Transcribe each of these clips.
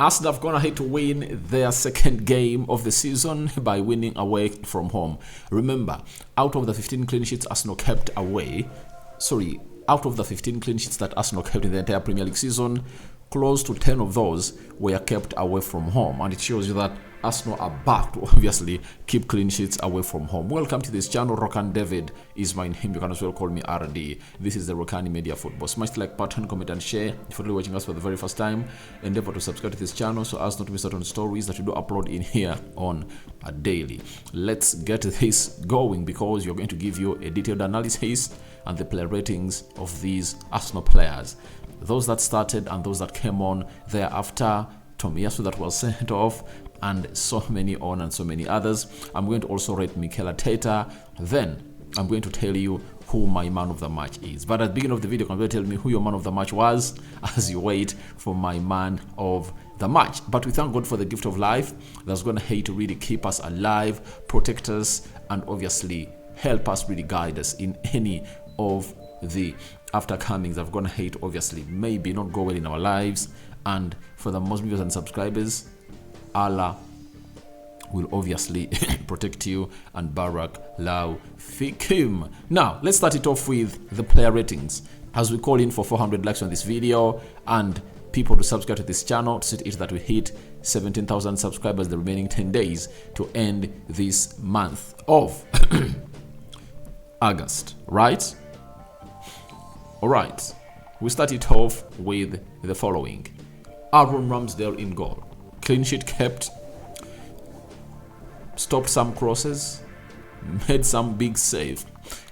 Arsenal have gone ahead to win their second game of the season by winning away from home. Remember, out of the 15 clean sheets Arsenal kept away, out of the 15 clean sheets that Arsenal kept in the entire Premier League season, close to 10 of those were kept away from home, and it shows you that Arsenal are back to obviously keep clean sheets away from home. Welcome to this channel. Rokani David is my name. You can as well call me RD. This is the Rokani Media Football. Smash the like button, comment and share. If you're watching us for the very first time, endeavor to subscribe to this channel so as not to miss out on stories that we do upload in here on a daily. Let's get this going because you're going to give you a detailed analysis and the player ratings of these Arsenal players. Those that started and those that came on thereafter, Tomiyasu that was sent off, and so many on and so many others. I'm going to also rate Mikel Arteta. Then I'm going to tell you who my man of the match is. But at the beginning of the video, can you tell me who your man of the match was as you wait for my man of the match? But we thank God for the gift of life that's going to really keep us alive, protect us, and obviously help us really guide us in any of the aftercomings that have gone hate, obviously maybe not go well in our lives. And for the most viewers and subscribers, Allah will obviously protect you and Barak Lau Fikim. Now let's start it off with the player ratings as we call in for 400 likes on this video and people to subscribe to this channel to see it that we hit 17,000 subscribers the remaining 10 days to end this month of August, right? All right, we start it off with the following. Aaron Ramsdale in goal. Clean sheet kept, stopped some crosses, made some big save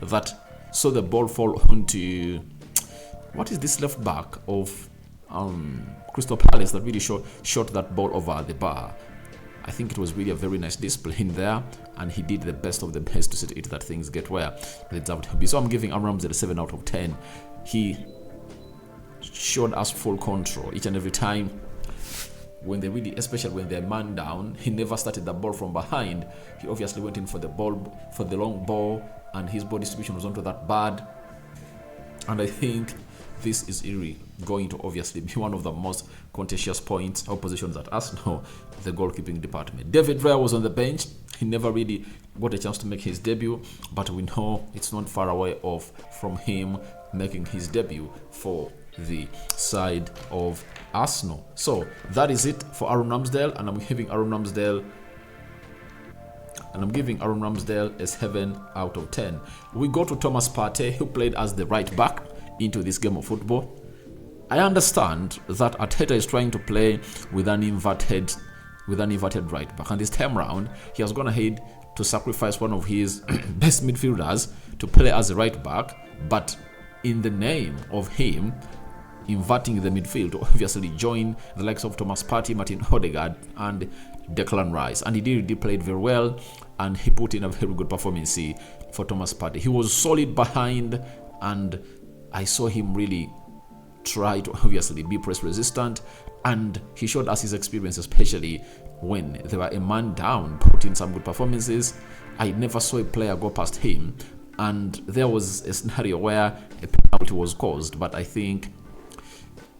that saw the ball fall onto, what is this left back of Crystal Palace that really shot that ball over the bar. I think it was really a very nice display in there, and he did the best of the best to see it that things get where they deserve to be. So I'm giving Aaron Ramsdale a 7 out of 10. He showed us full control each and every time when they really, especially when they're man down. He never started the ball from behind. He obviously went in for the ball, for the long ball, and his ball distribution was onto that bad. And I think this is really going to obviously be one of the most contentious points or positions at Arsenal, the goalkeeping department. David Raya was on the bench. He never really got a chance to make his debut, but we know it's not far away off from him making his debut for the side of Arsenal. So that is it for Aaron Ramsdale, and I'm giving Aaron Ramsdale a 7 out of 10. We go to Thomas Partey, who played as the right back into this game of football. I understand that Arteta is trying to play with an inverted right back, and this time round he has gone ahead to sacrifice one of his best midfielders to play as a right back, but in the name of him inverting the midfield to obviously join the likes of Thomas Partey, Martin Odegaard, and Declan Rice. And he did play very well, and he put in a very good performance for Thomas Partey. He was solid behind, and I saw him really try to obviously be press resistant, and he showed us his experience, especially when they were a man down, put in some good performances. I never saw a player go past him, and there was a scenario where a penalty was caused, but I think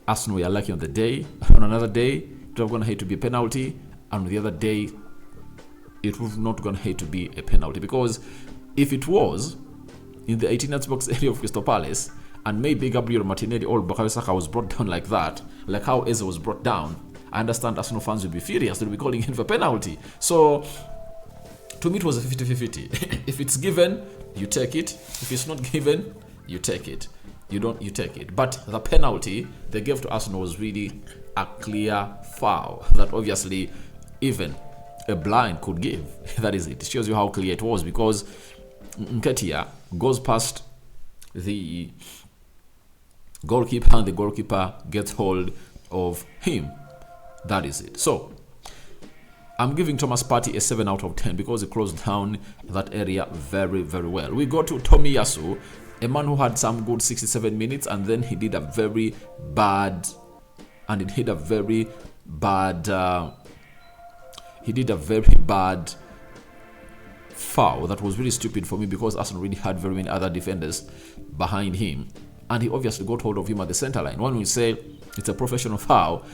Arsenal were lucky on the day. On another day, it was going to have to be a penalty, and on the other day, it was not going to have to be a penalty, because if it was in the 18th box area of Crystal Palace, and maybe Gabriel Martinelli or Bukayo Saka was brought down like that, like how Eze was brought down, I understand Arsenal fans will be furious. They'll be calling in for penalty. So to me, it was a 50-50. If it's given, you take it. If it's not given, you take it. You take it. But the penalty they gave to Arsenal was really a clear foul that obviously even a blind could give. That is it. It shows you how clear it was, because Nketiah goes past the goalkeeper and the goalkeeper gets hold of him. That is it. So I'm giving Thomas Partey a 7 out of 10 because he closed down that area very, very well. We go to Tomiyasu, a man who had some good 67 minutes, and then he did a very bad foul that was really stupid for me, because Arsenal really had very many other defenders behind him, and he obviously got hold of him at the center line. One will say it's a professional foul,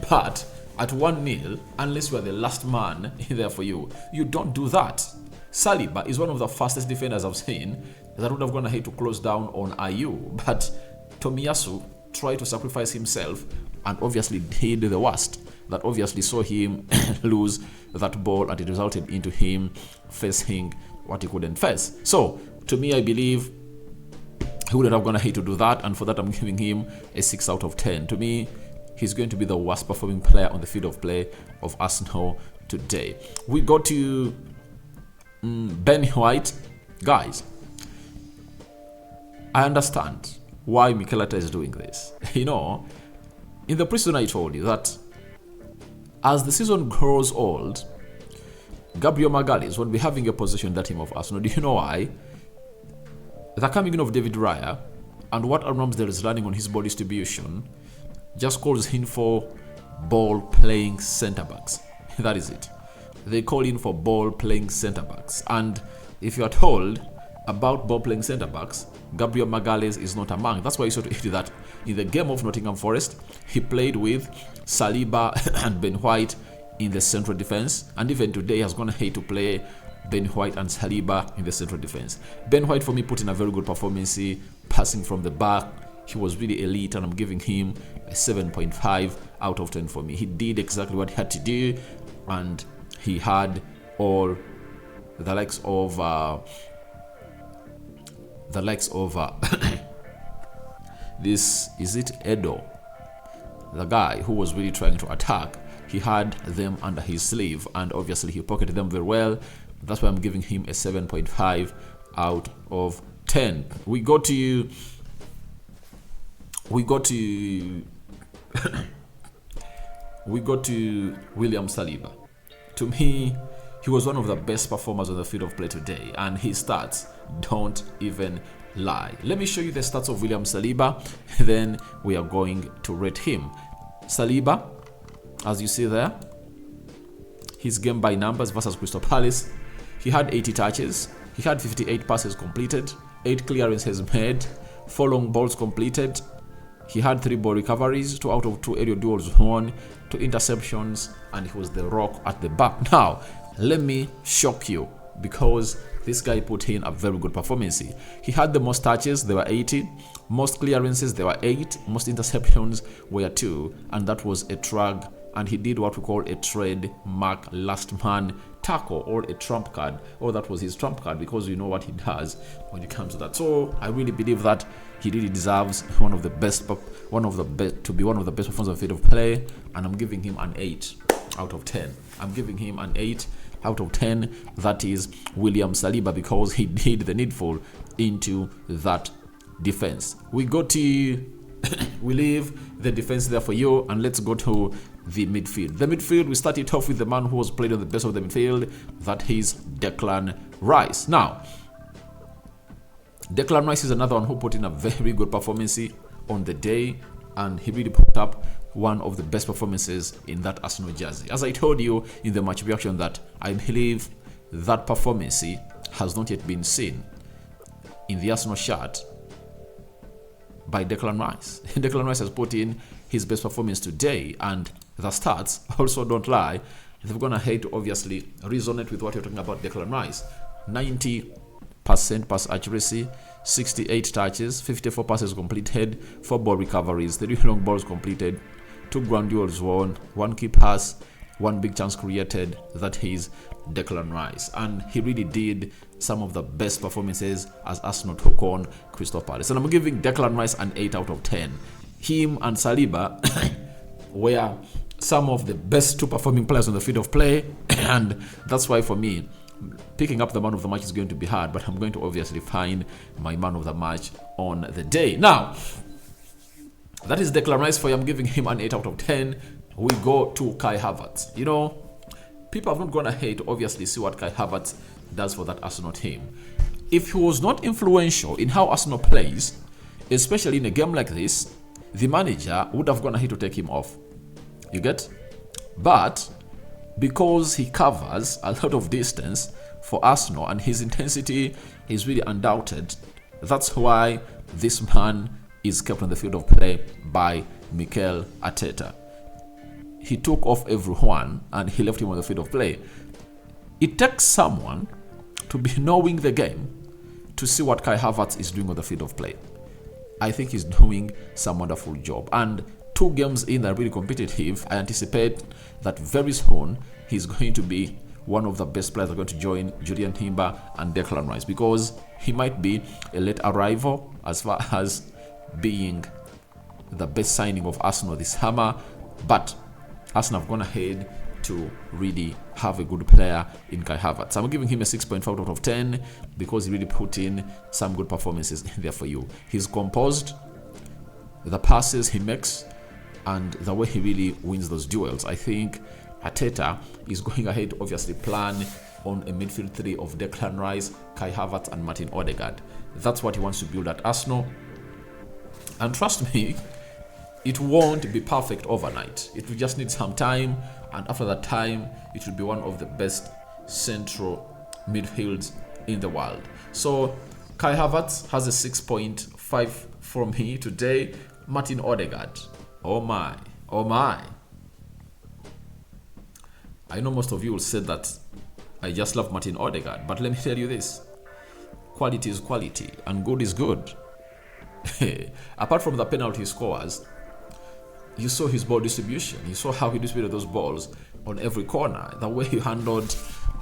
but at 1-0 unless you are the last man there for you. You don't do that. Saliba is one of the fastest defenders I've seen that would have gone ahead to close down on Ayew, but Tomiyasu tried to sacrifice himself and obviously did the worst. That obviously saw him lose that ball, and it resulted into him facing what he couldn't face. So to me, I believe he wouldn't have gone ahead to do that, and for that I'm giving him a 6 out of 10. To me, he's going to be the worst performing player on the field of play of Arsenal today. We go to Ben White. Guys, I understand why Mikel Arteta is doing this. You know, in the preseason I told you that as the season grows old, Gabriel Magalhaes won't be having a position in that team of Arsenal. Do you know why? The coming in of David Raya and what Aaron Ramsdale is running on his ball distribution just calls in for ball-playing centre-backs. That is it. They call in for ball-playing centre-backs. And if you are told about ball-playing centre-backs, Gabriel Magalhaes is not among. That's why you saw that in the game of Nottingham Forest, he played with Saliba and Ben White in the central defense, and even today has gone ahead to play Ben White and Saliba in the central defense. Ben White for me put in a very good performance, passing from the back. He was really elite, and I'm giving him a 7.5 out of 10 for me. He did exactly what he had to do, and he had all the likes of this, is it Edo, the guy who was really trying to attack. He had them under his sleeve, and obviously he pocketed them very well. That's why I'm giving him a 7.5 out of 10. We go to William Saliba. To me, he was one of the best performers on the field of play today, and his stats don't even lie. Let me show you the stats of William Saliba, then we are going to rate him. Saliba, as you see there, his game by numbers versus Crystal Palace, he had 80 touches, he had 58 passes completed, 8 clearances made, 4 long balls completed, he had 3 ball recoveries, 2 out of 2 aerial duels won, 2 interceptions, and he was the rock at the back. Now, let me shock you, because this guy put in a very good performance. He had the most touches, there were 80, most clearances, there were 8, most interceptions were 2, and that was a drag, and he did what we call a trademark last man tackle, or a trump card, or that was his trump card, because you know what he does when it comes to that. So I really believe that he really deserves to be one of the best performers on the field of play, and I'm giving him an 8 out of 10. I'm giving him an 8 out of 10. That is William Saliba, because he did the needful into that defense. We go to we leave the defense there for you, and let's go to the midfield. The midfield, we started off with the man who was played on the best of the midfield. That is Declan Rice. Now, Declan Rice is another one who put in a very good performance on the day, and he really put up one of the best performances in that Arsenal jersey. As I told you in the match reaction, that I believe that performance has not yet been seen in the Arsenal shirt by Declan Rice. Declan Rice has put in his best performance today, and the stats also don't lie. They've gone ahead to obviously resonate with what you're talking about Declan Rice. 90% pass accuracy, 68 touches, 54 passes completed, 4 ball recoveries, 3 long balls completed, 2 ground duels won, 1 key pass, 1 big chance created. That is Declan Rice, and he really did some of the best performances as Arsenal took on Crystal Palace, and I'm giving Declan Rice an 8 out of 10. Him and Saliba were some of the best 2 performing players on the field of play, and that's why for me, picking up the man of the match is going to be hard, but I'm going to obviously find my man of the match on the day. Now, that is Declan Rice for you. I'm giving him an 8 out of 10. We go to Kai Havertz. You know, people have not gone ahead to obviously see what Kai Havertz does for that Arsenal team. If he was not influential in how Arsenal plays, especially in a game like this, the manager would have gone ahead to take him off. You get? But because he covers a lot of distance for Arsenal and his intensity is really undoubted, that's why this man is kept on the field of play by Mikel Arteta. he took off everyone and he left him on the field of play. It takes someone to be knowing the game to see what Kai Havertz is doing on the field of play. I think he's doing some wonderful job. And 2 games in that are really competitive, I anticipate that very soon he's going to be one of the best players that are going to join Julian Timber and Declan Rice, because he might be a late arrival as far as being the best signing of Arsenal this summer, but Arsenal have gone ahead to really have a good player in Kai Havertz. I'm giving him a 6.5 out of 10 because he really put in some good performances there for you. He's composed, the passes he makes, and the way he really wins those duels. I think Arteta is going ahead to obviously plan on a midfield 3 of Declan Rice, Kai Havertz, and Martin Odegaard. That's what he wants to build at Arsenal. And trust me, it won't be perfect overnight. It will just need some time, and after that time, it will be one of the best central midfields in the world. So Kai Havertz has a 6.5 from me today. Martin Odegaard, oh my. I know most of you will say that I just love Martin Odegaard, but let me tell you this. Quality is quality, and good is good. Apart from the penalty scores, you saw his ball distribution. You saw how he distributed those balls on every corner. The way he handled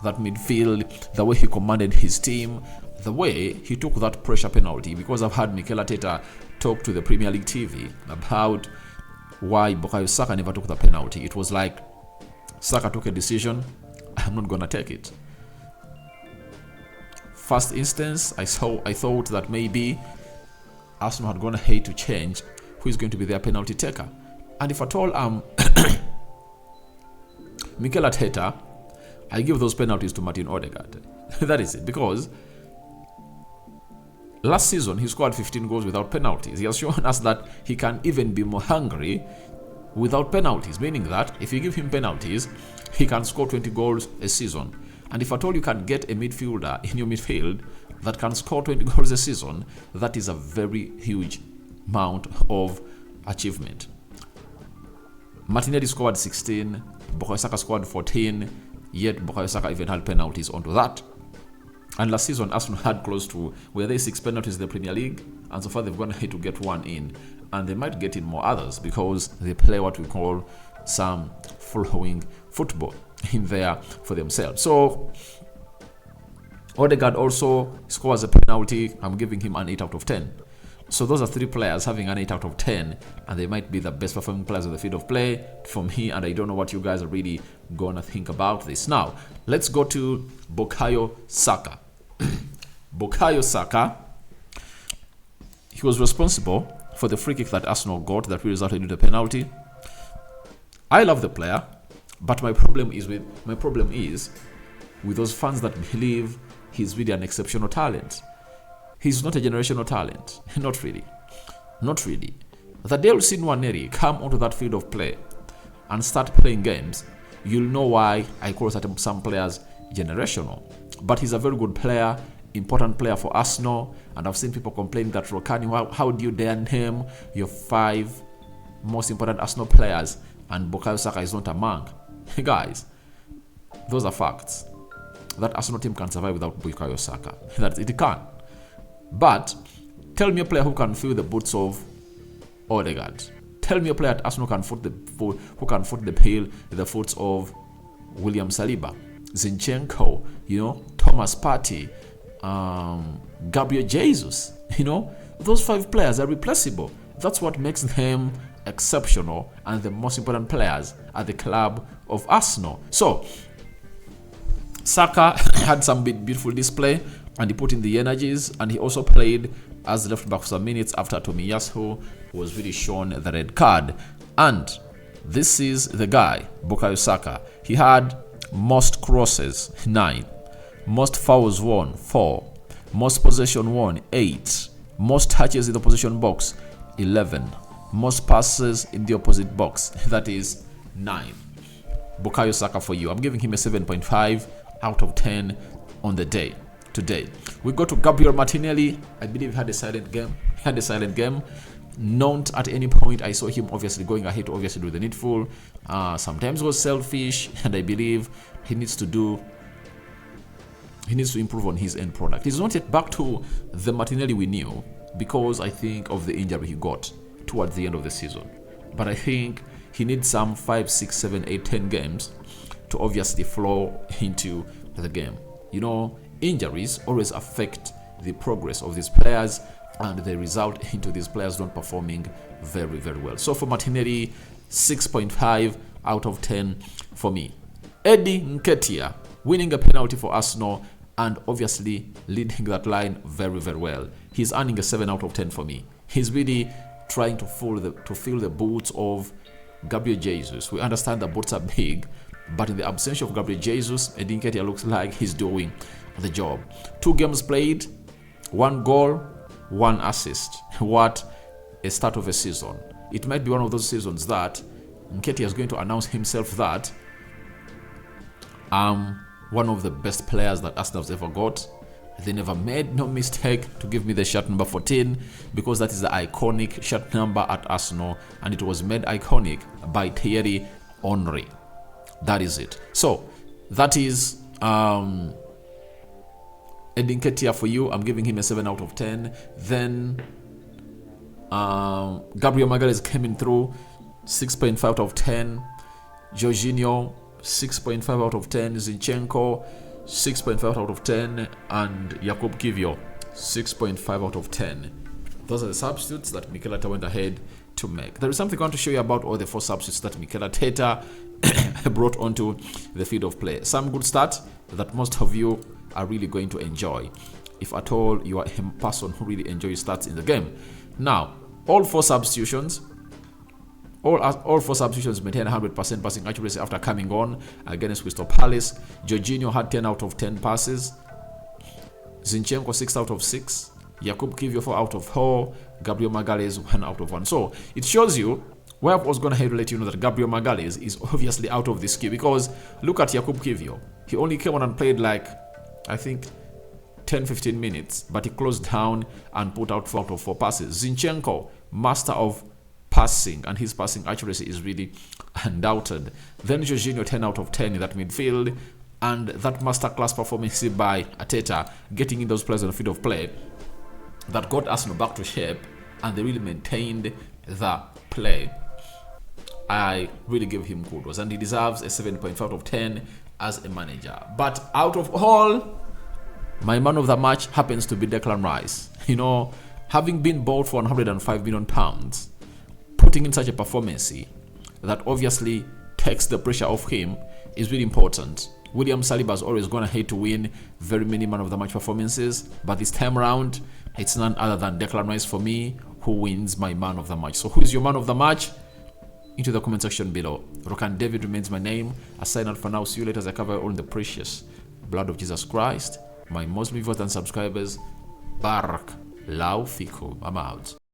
that midfield, the way he commanded his team, the way he took that pressure penalty. Because I've had Mikel Arteta talk to the Premier League TV about why Bukayo Saka never took the penalty. It was like Saka took a decision, I'm not gonna take it. First instance, I thought that maybe Arsenal had gone ahead to change who is going to be their penalty taker. And if at all Mikel Arteta, I give those penalties to Martin Odegaard. That is it. Because last season he scored 15 goals without penalties. He has shown us that he can even be more hungry without penalties, meaning that if you give him penalties, he can score 20 goals a season. And if at all you can get a midfielder in your midfield that can score 20 goals a season, that is a very huge amount of achievement. Martinelli scored 16, Bukayo Saka scored 14, yet Bukayo Saka even had penalties onto that. And last season, Arsenal had close to, were they 6 penalties in the Premier League? And so far they've gone ahead to get 1 in. And they might get in more others because they play what we call some following football in there for themselves. So Odegaard also scores a penalty. I'm giving him an 8 out of 10. So those are 3 players having an 8 out of 10, and they might be the best performing players on the field of play for me, and I don't know what you guys are really gonna think about this. Now, let's go to Bukayo Saka. Bukayo Saka, he was responsible for the free kick that Arsenal got that resulted in the penalty. I love the player, but my problem is with those fans that believe he's really an exceptional talent. He's not a generational talent. Not really. The day you see Nwaneri come onto that field of play and start playing games, you'll know why I call some players generational. But he's a very good player, important player for Arsenal, and I've seen people complaining that Rokani, how do you dare name your 5 most important Arsenal players and Bukayo Saka is not among? Guys, those are facts. That Arsenal team can survive without Bukayo Saka. It can. But tell me a player who can fill the boots of Odegaard. Tell me a player at Arsenal who can foot the foots of William Saliba, Zinchenko, Thomas Partey, Gabriel Jesus. Those 5 players are replaceable. That's what makes them exceptional and the most important players at the club of Arsenal. So Saka had some beautiful display, and he put in the energies, and he also played as left back for some minutes after Tomiyasu was really shown the red card. And this is the guy, Bukayo Saka. He had most crosses, 9, most fouls won, 4, most possession won, 8, most touches in the opposition box, 11, most passes in the opposite box, that is 9. Bukayo Saka for you. I'm giving him a 7.5 out of 10 on the day. Today we go to Gabriel Martinelli. I believe he had a silent game. Not at any point I saw him obviously going ahead to obviously do the needful. Sometimes was selfish, and I believe he needs to improve on his end product. He's not yet back to the Martinelli we knew, because I think of the injury he got towards the end of the season. But I think he needs some 5, 6, 7, 8, 10 games to obviously flow into the game. You know, injuries always affect the progress of these players, and they result into these players not performing very, very well. So for Martinelli, 6.5 out of 10 for me. Eddie Nketiah winning a penalty for Arsenal and obviously leading that line very, very well. He's earning a 7 out of 10 for me. He's really trying to fill the boots of Gabriel Jesus. We understand that boots are big, but in the absence of Gabriel Jesus, Eddie Nketiah looks like he's doing the job. 2 games played, 1 goal, 1 assist. What a start of a season. It might be one of those seasons that Nketiah is going to announce himself that one of the best players that Arsenal has ever got. They never made no mistake to give me the shirt number 14, because that is the iconic shirt number at Arsenal, and it was made iconic by Thierry Henry. That is it. So that is Eddie Nketiah for you. I'm giving him a 7 out of 10. Then Gabriel Magalhaes came in through, 6.5 out of 10. Jorginho, 6.5 out of 10. Zinchenko, 6.5 out of 10. And Jakub Kiwior, 6.5 out of 10. Those are the substitutes that Mikel Arteta went ahead to make. There is something I want to show you about all the 4 substitutes that Mikel Arteta brought onto the field of play. Some good stats that most of you are really going to enjoy, if at all you are a person who really enjoys stats in the game. Now, all 4 substitutions maintain 100% passing accuracy after coming on against Crystal Palace. Jorginho had 10 out of 10 passes. Zinchenko 6 out of 6. Jakub Kiwior 4 out of 4. Gabriel Magalhaes 1 out of 1. So it shows you where I was going to let you know that Gabriel Magalhaes is obviously out of this queue, because look at Jakub Kiwior. He only came on and played like, I think, 10-15 minutes, but he closed down and put out 4 out of 4 passes. Zinchenko, master of passing, and his passing accuracy is really undoubted. Then Jorginho 10 out of 10 in that midfield, and that masterclass performance by Arteta, getting in those players on the field of play that got Arsenal back to shape, and they really maintained the play. I really give him kudos, and he deserves a 7.5 out of 10 as a manager. But out of all, my man of the match happens to be Declan Rice. You know, having been bought for £105 million, putting in such a performance that obviously takes the pressure off him is really important. William Saliba has always gone ahead to win very many man of the match performances, but this time around, it's none other than Declan Rice for me who wins my man of the match. So who is your man of the match? Into the comment section below. Rokani David remains my name. I sign out for now. See you later as I cover all the precious blood of Jesus Christ. My Muslim viewers and subscribers, Barak Lau Fiku. I'm out.